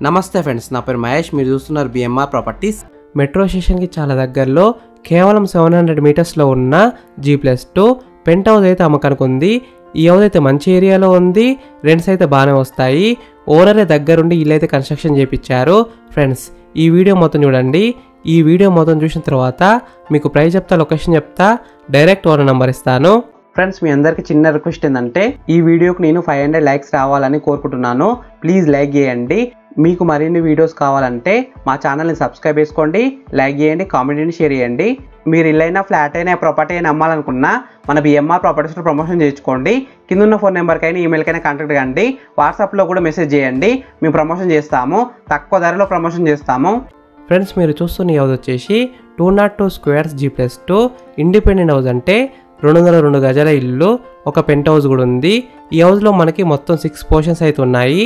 నమస్తే ఫ్రెండ్స్, నా పేరు మహేష్. మీరు చూస్తున్నారు బిఎంఆర్ ప్రాపర్టీస్. మెట్రో స్టేషన్కి చాలా దగ్గరలో కేవలం 700 మీటర్స్లో ఉన్న G+2 పెంట్ హౌస్ అయితే అమ్మకానికి ఉంది. ఈ హౌస్ అయితే మంచి ఏరియాలో ఉంది. రెంట్స్ అయితే బాగానే వస్తాయి. ఓనరే దగ్గరుండి ఇల్లు అయితే కన్స్ట్రక్షన్ చేయించారు. ఫ్రెండ్స్, ఈ వీడియో మొత్తం చూడండి. ఈ వీడియో మొత్తం చూసిన తర్వాత మీకు ప్రైస్ చెప్తా, లొకేషన్ చెప్తా, డైరెక్ట్ ఓనర్ నెంబర్ ఇస్తాను. ఫ్రెండ్స్, మీ అందరికి చిన్న రిక్వెస్ట్ ఏంటంటే ఈ వీడియోకి నేను 500 లైక్స్ రావాలని కోరుకుంటున్నాను. ప్లీజ్ లైక్ చేయండి. మీకు మరిన్ని వీడియోస్ కావాలంటే మా ఛానల్ని సబ్స్క్రైబ్ చేసుకోండి, లైక్ చేయండి, కామెంట్ని షేర్ చేయండి. మీరు ఇల్లైనా ఫ్లాట్ అయినా ప్రాపర్టీ అయినా అమ్మాలనుకున్నా మన బిఎంఆర్ ప్రాపర్టీస్లో ప్రమోషన్ చేయించుకోండి. కింద ఉన్న ఫోన్ నెంబర్కైనా ఈమెయిల్కైనా కాంటాక్ట్ కండి. వాట్సాప్లో కూడా మెసేజ్ చేయండి. మేము ప్రమోషన్ చేస్తాము, తక్కువ ధరలో ప్రమోషన్ చేస్తాము. ఫ్రెండ్స్, మీరు చూస్తున్న హౌస్ వచ్చేసి 202 స్క్వేర్స్ G+2 ఇండిపెండెంట్ హౌస్. అంటే 202 గజాల ఇల్లు, ఒక పెంట్ హౌస్ కూడా ఉంది. ఈ హౌస్లో మనకి మొత్తం 6 పోర్షన్స్ అయితే ఉన్నాయి.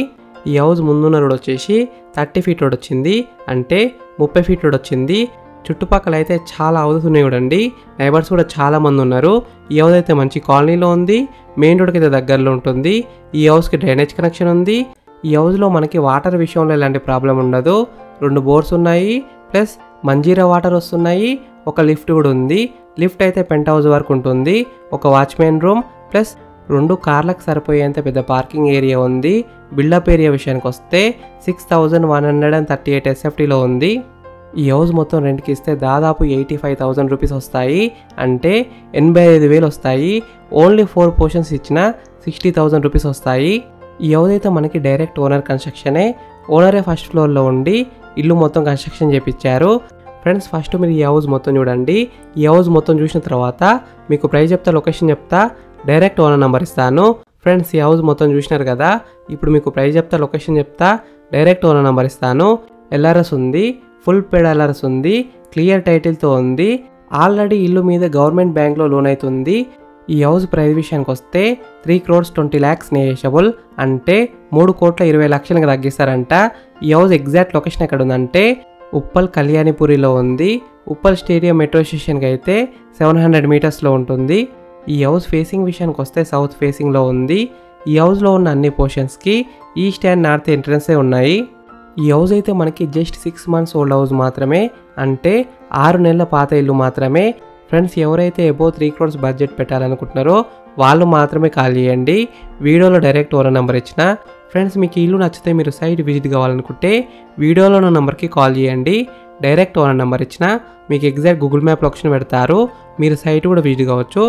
ఈ హౌస్ ముందున్న రోడ్ వచ్చేసి 30 ఫీట్ రోడ్ వచ్చింది, అంటే 30 ఫీట్ రోడ్ వచ్చింది. చుట్టుపక్కల అయితే చాలా హౌసెస్ ఉన్నాయి చూడండి. నైబర్స్ కూడా చాలా మంది ఉన్నారు. ఈ హౌస్ అయితే మంచి కాలనీలో ఉంది. మెయిన్ రోడ్కి అయితే దగ్గరలో ఉంటుంది. ఈ హౌస్కి డ్రైనేజ్ కనెక్షన్ ఉంది. ఈ హౌస్లో మనకి వాటర్ విషయంలో ఎలాంటి ప్రాబ్లం ఉండదు. 2 బోర్స్ ఉన్నాయి, ప్లస్ మంజీరా వాటర్ వస్తున్నాయి. ఒక లిఫ్ట్ కూడా ఉంది. లిఫ్ట్ అయితే పెంట్ హౌస్ వరకు ఉంటుంది. ఒక వాచ్మెన్ రూమ్, ప్లస్ 2 కార్లకు సరిపోయేంత పెద్ద పార్కింగ్ ఏరియా ఉంది. బిల్డప్ ఏరియా విషయానికి వస్తే 6138 SFTలో ఉంది. ఈ హౌస్ మొత్తం రెంట్కి ఇస్తే దాదాపు 85,000 రూపీస్ వస్తాయి, అంటే 85,000 వస్తాయి. ఓన్లీ 4 పోర్షన్స్ ఇచ్చిన 60,000 రూపీస్ వస్తాయి. ఈ హౌస్ అయితే మనకి డైరెక్ట్ ఓనర్ కన్స్ట్రక్షనే. ఓనరే ఫస్ట్ ఫ్లోర్లో ఉండి ఇల్లు మొత్తం కన్స్ట్రక్షన్ చేయించారు. ఫ్రెండ్స్, ఫస్ట్ మీరు ఈ హౌస్ మొత్తం చూడండి. ఈ హౌస్ మొత్తం చూసిన తర్వాత మీకు ప్రైస్ చెప్తా, లొకేషన్ చెప్తా, డైరెక్ట్ ఓనర్ నెంబర్ ఇస్తాను. ఫ్రెండ్స్, ఈ హౌస్ మొత్తం చూసినారు కదా. ఇప్పుడు మీకు ప్రైస్ చెప్తా, లొకేషన్ చెప్తా, డైరెక్ట్ ఓనర్ నెంబర్ ఇస్తాను. LRS ఉంది, ఫుల్ పేడ్ LRS ఉంది, క్లియర్ టైటిల్తో ఉంది. ఆల్రెడీ ఇల్లు మీద గవర్నమెంట్ బ్యాంక్లో లోన్ అవుతుంది. ఈ హౌస్ ప్రైస్ విషయానికి వస్తే 3,20,00,000 నెగోషియబుల్, అంటే 3,20,00,000కి తగ్గిస్తారంట. ఈ హౌస్ ఎగ్జాక్ట్ లొకేషన్ ఎక్కడ ఉందంటే ఉప్పల్ కళ్యాణిపురిలో ఉంది. ఉప్పల్ స్టేడియం మెట్రో స్టేషన్కి అయితే 700 మీటర్స్లో ఉంటుంది. ఈ హౌస్ ఫేసింగ్ విషయానికి వస్తే సౌత్ ఫేసింగ్లో ఉంది. ఈ హౌస్లో ఉన్న అన్ని పోర్షన్స్కి ఈస్ట్ అండ్ నార్త్ ఎంట్రన్సే ఉన్నాయి. ఈ హౌస్ అయితే మనకి జస్ట్ 6 మంత్స్ ఓల్డ్ హౌస్ మాత్రమే, అంటే 6 నెలల పాత ఇల్లు మాత్రమే. ఫ్రెండ్స్, ఎవరైతే అబౌవ్ 3 crores బడ్జెట్ పెట్టాలనుకుంటున్నారో వాళ్ళు మాత్రమే కాల్ చేయండి. వీడియోలో డైరెక్ట్ ఓనర్ నెంబర్ ఇచ్చిన. ఫ్రెండ్స్, మీకు ఇల్లు నచ్చితే మీరు సైట్ విజిట్ కావాలనుకుంటే వీడియోలో ఉన్న నెంబర్కి కాల్ చేయండి. డైరెక్ట్ ఓనర్ నెంబర్ ఇచ్చిన మీకు ఎగ్జాక్ట్ గూగుల్ మ్యాప్ లొకేషన్ పెడతారు. మీరు సైట్ కూడా విజిట్ కావచ్చు.